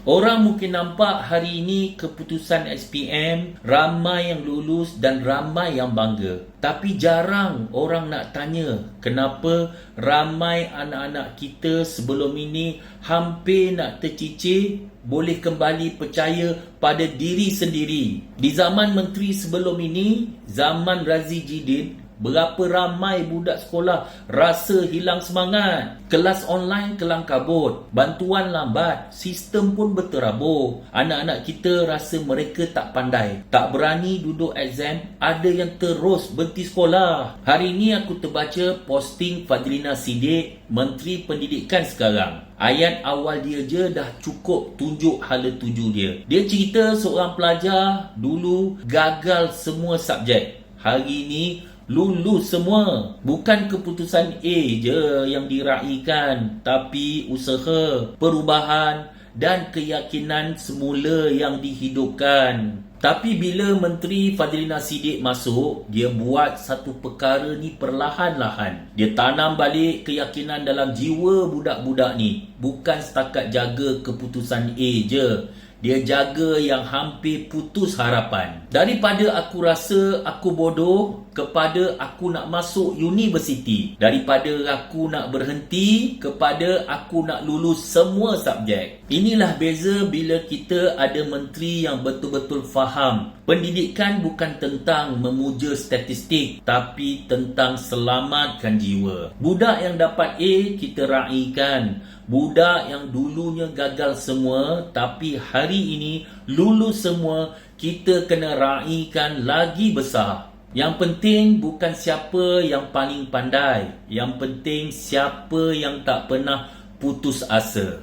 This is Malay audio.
Orang mungkin nampak hari ini keputusan SPM, ramai yang lulus dan ramai yang bangga. Tapi jarang orang nak tanya kenapa ramai anak-anak kita sebelum ini hampir nak tercicir boleh kembali percaya pada diri sendiri. Di zaman menteri sebelum ini, zaman Razi Jidin, berapa ramai budak sekolah rasa hilang semangat. Kelas online kelang kabut, bantuan lambat, sistem pun berterabur. Anak-anak kita rasa mereka tak pandai, tak berani duduk exam, ada yang terus berhenti sekolah. Hari ini aku terbaca posting Fadlina Siddiq, Menteri Pendidikan sekarang. Ayat awal dia je dah cukup tunjuk hala tuju dia. Dia cerita seorang pelajar dulu gagal semua subjek. Hari ini lulus semua. Bukan keputusan A je yang diraihkan, tapi usaha, perubahan dan keyakinan semula yang dihidupkan. Tapi bila Menteri Fadlina Siddiq masuk, dia buat satu perkara ni perlahan-lahan. Dia tanam balik keyakinan dalam jiwa budak-budak ni. Bukan setakat jaga keputusan A je, dia jaga yang hampir putus harapan. Daripada aku rasa aku bodoh kepada aku nak masuk universiti, daripada aku nak berhenti kepada aku nak lulus semua subjek. Inilah beza bila kita ada menteri yang betul-betul faham. Pendidikan bukan tentang memuja statistik, tapi tentang selamatkan jiwa. Budak yang dapat A kita raihkan. Budak yang dulunya gagal semua tapi hari ini lulus semua, kita kena raihkan lagi besar. Yang penting bukan siapa yang paling pandai, yang penting siapa yang tak pernah putus asa.